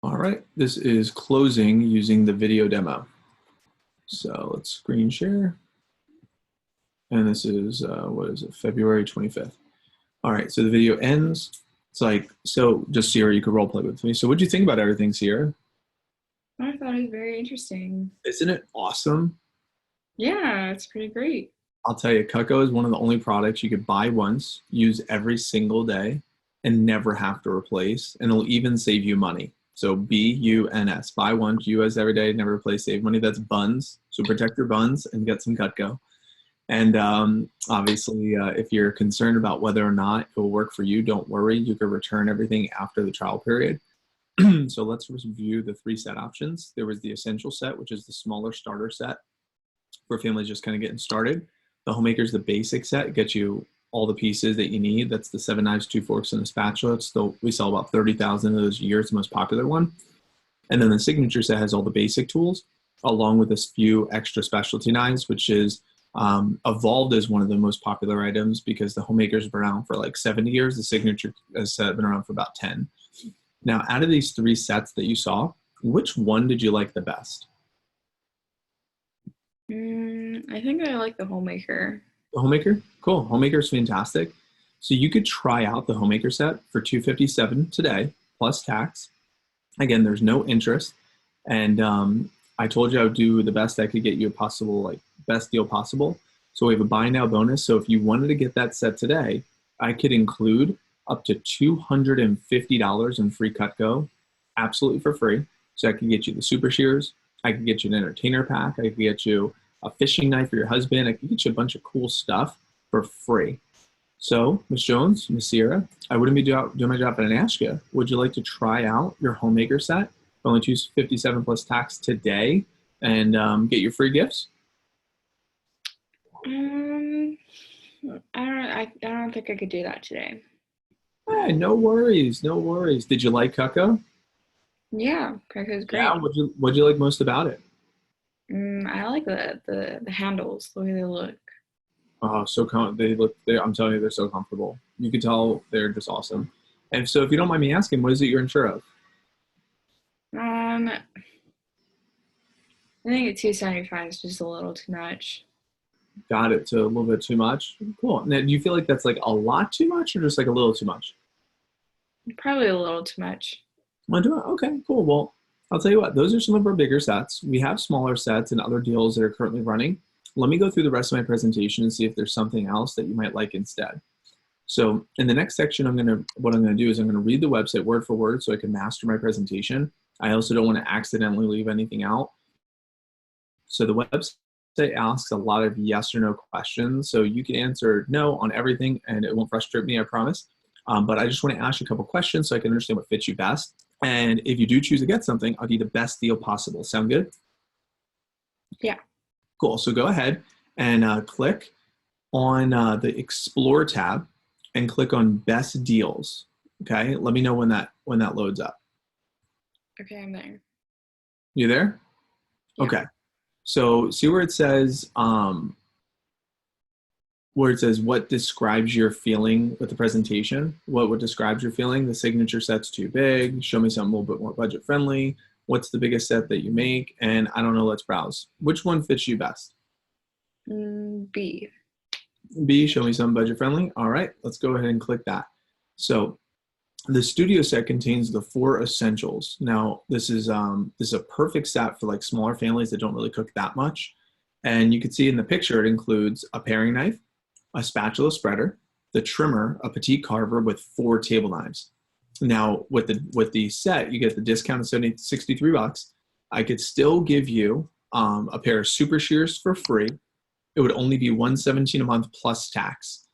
All right, this is closing using the video demo. So let's screen share. And this is, what is it, February 25th. All right, so the video ends. It's like, so just Sierra, you could role play with me. So what do you think about everything, Sierra? I thought it was very interesting. Isn't it awesome? Yeah, it's pretty great. I'll tell you, Cutco is one of the only products you could buy once, use every single day, and never have to replace. And it'll even save you money. So BUNS, buy once, use every day, never replace, save money. That's buns. So protect your buns and get some Cutco. And obviously, if you're concerned about whether or not it will work for you, don't worry. You can return everything after the trial period. So let's review the 3 set options. There was the essential set, which is the smaller starter set for families just kind of getting started. The Homemaker's the basic set, gets you all the pieces that you need. That's the 7 knives, 2 forks, and a spatula. We sell about 30,000 of those a year. It's the most popular one. And then the signature set has all the basic tools, along with a few extra specialty knives, which is evolved as one of the most popular items because the Homemaker's been around for like 70 years. The signature set has been around for about 10. Now, out of these 3 sets that you saw, which one did you like the best? I think I like the Homemaker. The Homemaker? Cool. Homemaker is fantastic. So you could try out the Homemaker set for $257 today, plus tax. Again, there's no interest. And I told you I would do the best I could get you a possible, like, best deal possible. So we have a buy now bonus. So if you wanted to get that set today, I could include up to $250 in free Cutco, absolutely for free. So I could get you the super shears. I could get you an entertainer pack. I could get you a fishing knife for your husband. I could get you a bunch of cool stuff for free. So, Ms. Jones, Ms. Sierra, I wouldn't be doing my job if I didn't ask you. Would you like to try out your Homemaker set for only $257 plus tax today and get your free gifts? I don't think I could do that today. Hey, no worries, no worries. Did you like Cutco? Yeah, Crackle is Yeah. great. What'd you like most about it? I like the handles, the way they look. Oh, I'm telling you, they're so comfortable. You can tell they're just awesome. And so, if you don't mind me asking, what is it you're unsure of? I think at 275 is just a little too much. Got it. To a little bit too much. Cool. Now, do you feel like that's like a lot too much, or just like a little too much? Probably a little too much. Want to do it? Okay, cool. Well, I'll tell you what. Those are some of our bigger sets. We have smaller sets and other deals that are currently running. Let me go through the rest of my presentation and see if there's something else that you might like instead. So in the next section, what I'm gonna do is I'm gonna read the website word for word so I can master my presentation. I also don't want to accidentally leave anything out. So the website asks a lot of yes or no questions. So you can answer no on everything and it won't frustrate me, I promise. But I just want to ask you a couple questions so I can understand what fits you best. And if you do choose to get something, I'll give you the best deal possible. Sound good? Yeah. Cool. So go ahead and click on the Explore tab and click on Best Deals. Okay. Let me know when that loads up. Okay, I'm there. You there? Yeah. Okay. So see where it says what describes your feeling with the presentation, what describes your feeling. The signature set's too big, show me something a little bit more budget friendly, what's the biggest set that you make, and I don't know, let's browse. Which one fits you best? B. B, show me something budget friendly. All right, let's go ahead and click that. So the studio set contains the 4 essentials. Now this is a perfect set for like smaller families that don't really cook that much. And you can see in the picture, it includes a paring knife, a spatula spreader, the trimmer, a petite carver with 4 table knives. Now with the set, you get the discount of $63. I could still give you a pair of super shears for free. It would only be $117 a month plus tax.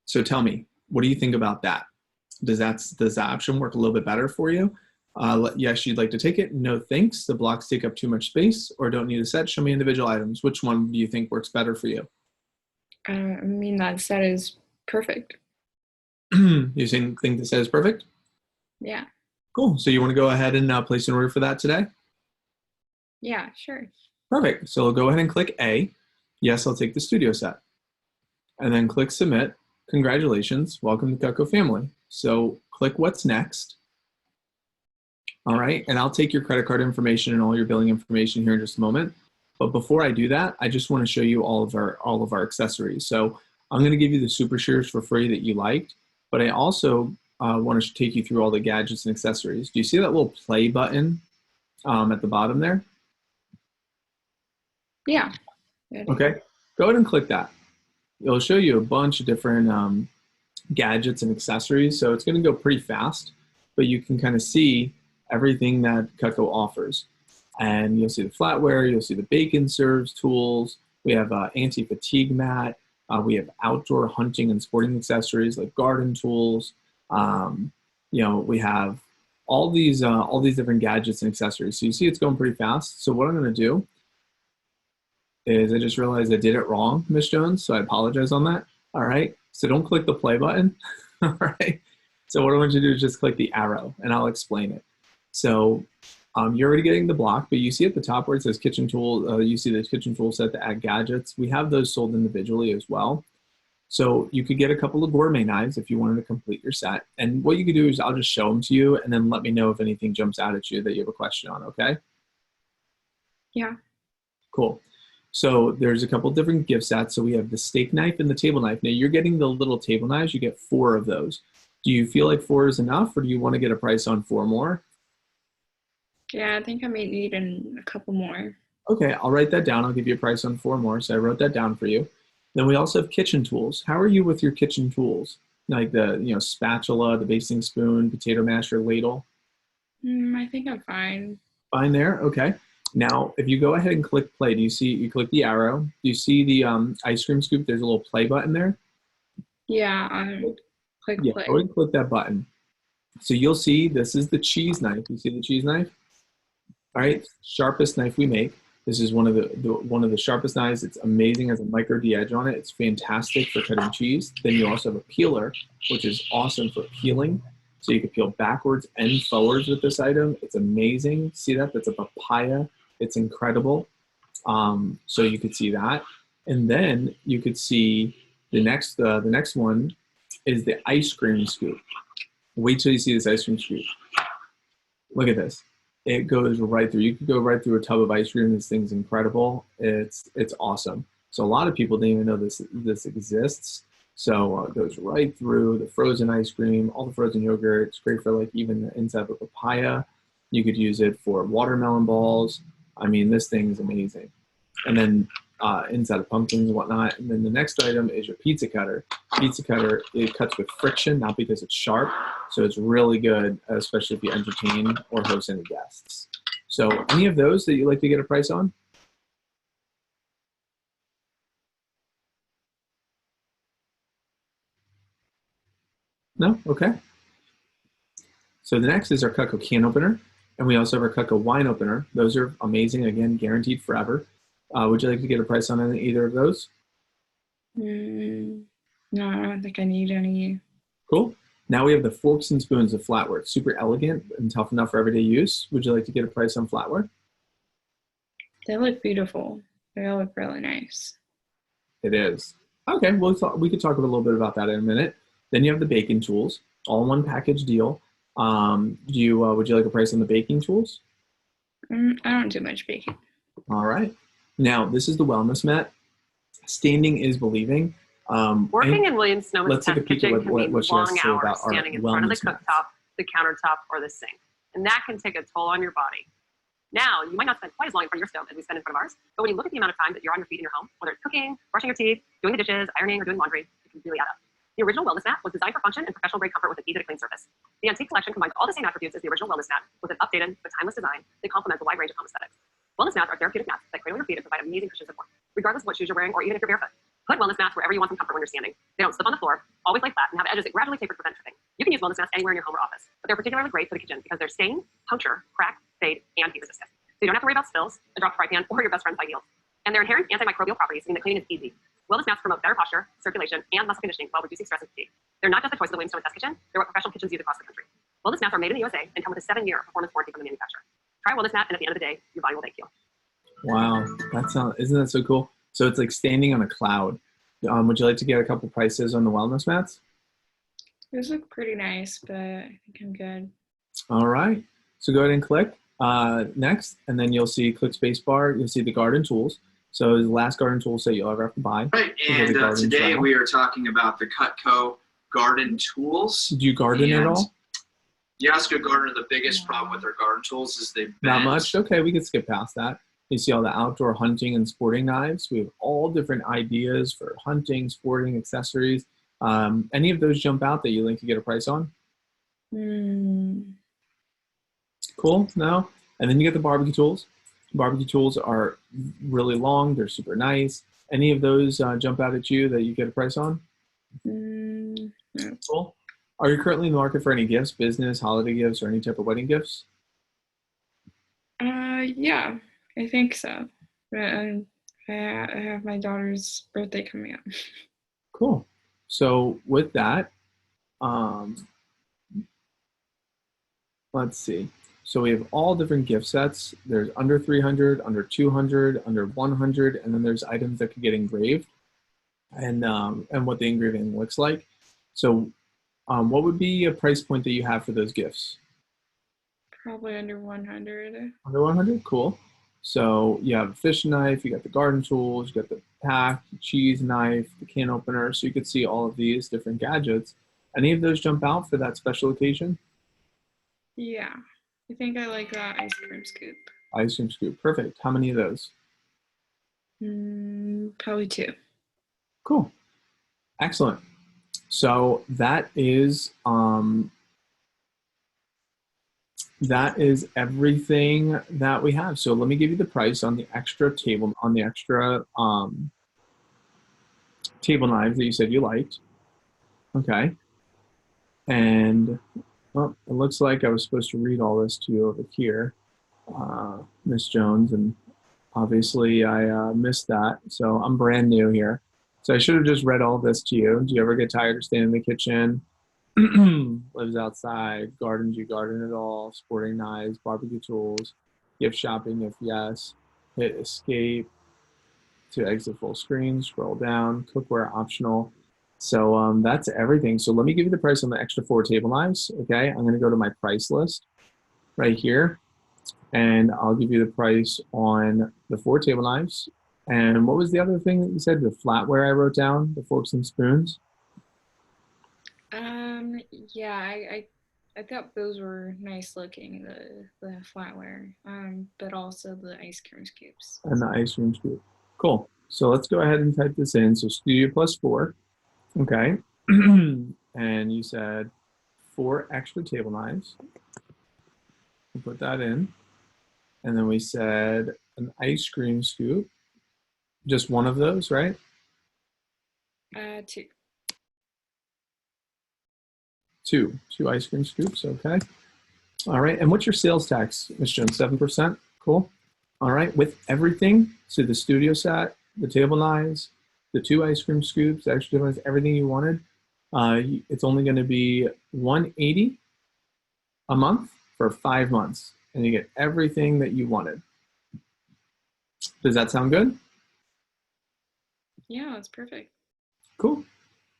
So tell me, what do you think about that? Does that option work a little bit better for you? Yes, you'd like to take it. No, thanks. The blocks take up too much space or don't need a set. Show me individual items. Which one do you think works better for you? I mean, that set is perfect. You think the set is perfect? Yeah. Cool. So you want to go ahead and place an order for that today? Yeah, sure. Perfect. So go ahead and click A. Yes, I'll take the studio set. And then click Submit. Congratulations. Welcome to Cutco family. So click What's Next. All right, and I'll take your credit card information and all your billing information here in just a moment. But before I do that, I just want to show you all of our accessories. So I'm going to give you the Super Shears for free that you liked, but I also want to take you through all the gadgets and accessories. Do you see that little play button at the bottom there? Yeah. Okay, go ahead and click that. It'll show you a bunch of different gadgets and accessories. So it's going to go pretty fast, but you can kind of see everything that Cutco offers. And you'll see the flatware, you'll see the bacon serves tools. We have anti-fatigue mat. We have outdoor hunting and sporting accessories like garden tools. We have all these different gadgets and accessories. So you see it's going pretty fast. So what I'm going to do is I just realized I did it wrong, Miss Jones. So I apologize on that. All right. So don't click the play button. All right. So what I want you to do is just click the arrow and I'll explain it. So you're already getting the block, but you see at the top where it says kitchen tool, you see the kitchen tool set to add gadgets. We have those sold individually as well. So you could get a couple of gourmet knives if you wanted to complete your set. And what you could do is I'll just show them to you and then let me know if anything jumps out at you that you have a question on, okay? Yeah. Cool. So there's a couple different gift sets. So we have the steak knife and the table knife. Now you're getting the little table knives. You get 4 of those. Do you feel like 4 is enough or do you want to get a price on 4 more? Yeah, I think I may need a couple more. Okay, I'll write that down. I'll give you a price on 4 more. So I wrote that down for you. Then we also have kitchen tools. How are you with your kitchen tools? Like the spatula, the basting spoon, potato masher, ladle? I think I'm fine. Fine there. Okay. Now, if you go ahead and click play, you click the arrow? Do you see the ice cream scoop? There's a little play button there. Yeah, click Yeah, play. go ahead and click that button. So you'll see this is the cheese knife. You see the cheese knife? All right, sharpest knife we make. This is one of the sharpest knives. It's amazing. It has a micro D edge on it. It's fantastic for cutting cheese. Then you also have a peeler, which is awesome for peeling. So you can peel backwards and forwards with this item. It's amazing. See that? That's a papaya. It's incredible. So you could see that. And then you could see the next one is the ice cream scoop. Wait till you see this ice cream scoop. Look at this. It goes right through. You could go right through a tub of ice cream. This thing's incredible. It's awesome. So a lot of people didn't even know this exists. So it goes right through the frozen ice cream, all the frozen yogurt. It's great for like even the inside of a papaya. You could use it for watermelon balls. I mean, this thing is amazing. And then inside of pumpkins and whatnot. And then the next item is your pizza cutter. Pizza cutter, it cuts with friction, not because it's sharp. So it's really good, especially if you entertain or host any guests. So any of those that you'd like to get a price on? No? Okay. So the next is our Cutco can opener. And we also have our Cutco wine opener. Those are amazing, again, guaranteed forever. Would you like to get a price on either of those? No, I don't think I need any. Cool. Now we have the forks and spoons of flatware. It's super elegant and tough enough for everyday use. Would you like to get a price on flatware? They look beautiful. They all look really nice. It is. Okay, well, we could talk a little bit about that in a minute. Then you have the baking tools, all in one package deal. Would you like a price on the baking tools? I don't do much baking. All right. Now, this is the wellness mat. Standing is believing. Working in Williams-Sonoma's test kitchen can mean what long hours standing in front of the cooktop, the countertop, or the sink. And that can take a toll on your body. Now, you might not spend quite as long in front of your stove as we spend in front of ours, but when you look at the amount of time that you're on your feet in your home, whether it's cooking, brushing your teeth, doing the dishes, ironing, or doing laundry, it can really add up. The original wellness mat was designed for function and professional grade comfort with an easy-to-clean surface. The Antique Collection combines all the same attributes as the original wellness mat with an updated but timeless design that complements a wide range of home aesthetics. Wellness mats are therapeutic mats that cradle your feet and provide amazing cushion support, regardless of what shoes you're wearing or even if you're barefoot. Put wellness mats wherever you want some comfort when you're standing. They don't slip on the floor, always lay flat, and have edges that gradually taper to prevent tripping. You can use wellness mats anywhere in your home or office, but they're particularly great for the kitchen because they're stain, puncture, crack, fade, and heat resistant. So you don't have to worry about spills, a dropped fry pan, or your best friend's high heels. And their inherent antimicrobial properties mean that cleaning is easy. Wellness mats promote better posture, circulation, and muscle conditioning while reducing stress and fatigue. They're not just a choice of the Williams-Sonoma Test Kitchen, they're what professional kitchens use across the country. Wellness mats are made in the USA and come with a 7-year performance warranty from the manufacturer. Try a wellness mat, and at the end of the day, your body will thank you. Wow, isn't that so cool? So it's like standing on a cloud. Would you like to get a couple prices on the wellness mats? Those look pretty nice, but I think I'm good. All right. So go ahead and click next, and then you'll see click spacebar. You'll see the garden tools. So it's the last garden tool set you'll ever have to buy. Right, and today we are talking about the Cutco garden tools. Do you garden at all? You ask a gardener, the biggest problem with their garden tools is they bend. Not much? Okay, we can skip past that. You see all the outdoor hunting and sporting knives. We have all different ideas for hunting, sporting, accessories. Any of those jump out that you think you get a price on? Cool, no? And then you get the barbecue tools. Barbecue tools are really long. They're super nice. Any of those jump out at you that you get a price on? No. Cool. Are you currently in the market for any gifts, business, holiday gifts, or any type of wedding gifts? Yeah, I think so. I have my daughter's birthday coming up. Cool. So with that, let's see. So we have all different gift sets. There's under 300, under 200, under 100, and then there's items that could get engraved, and what the engraving looks like. So what would be a price point that you have for those gifts? Probably under 100. Under 100? Cool. So you have a fish knife, you got the garden tools, you got the pack, the cheese knife, the can opener. So you could see all of these different gadgets. Any of those jump out for that special occasion? Yeah, I think I like that ice cream scoop. Ice cream scoop. Perfect. How many of those? Probably 2. Cool. Excellent. So that is everything that we have. So let me give you the price on the extra table, table knives that you said you liked. Okay. And well, it looks like I was supposed to read all this to you over here, Miss Jones, and obviously I missed that. So I'm brand new here. So I should have just read all this to you. Do you ever get tired of staying in the kitchen? Lives outside, gardens, you garden at all, sporting knives, barbecue tools, gift shopping if yes, hit escape to exit full screen, scroll down, cookware optional. So that's everything. So let me give you the price on the extra 4 table knives, okay? I'm gonna go to my price list right here, and I'll give you the price on the 4 table knives. And what was the other thing that you said, the flatware I wrote down, the forks and spoons? Yeah, I thought those were nice looking, the flatware, but also the ice cream scoops. And the ice cream scoop. Cool. So let's go ahead and type this in. So studio plus 4, okay? And you said 4 extra table knives. We'll put that in. And then we said an ice cream scoop. Just one of those, right? 2. 2 ice cream scoops, okay. All right, and what's your sales tax, Ms. Jones? 7%, cool. All right, with everything, so the studio set, the table knives, the 2 ice cream scoops, the extra table knives, everything you wanted, it's only gonna be $180 a month for 5 months, and you get everything that you wanted. Does that sound good? Yeah, that's perfect. Cool.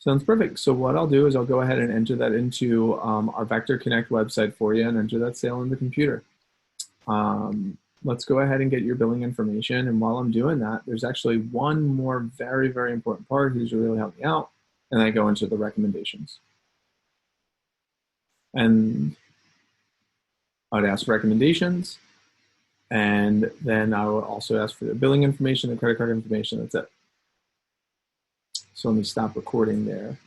Sounds perfect. So what I'll do is I'll go ahead and enter that into our Vector Connect website for you and enter that sale in the computer. Let's go ahead and get your billing information. And while I'm doing that, there's actually one more very, very important part who's really helped me out. And I go into the recommendations. And I'd ask for recommendations. And then I will also ask for the billing information, the credit card information. That's it. So let me stop recording there.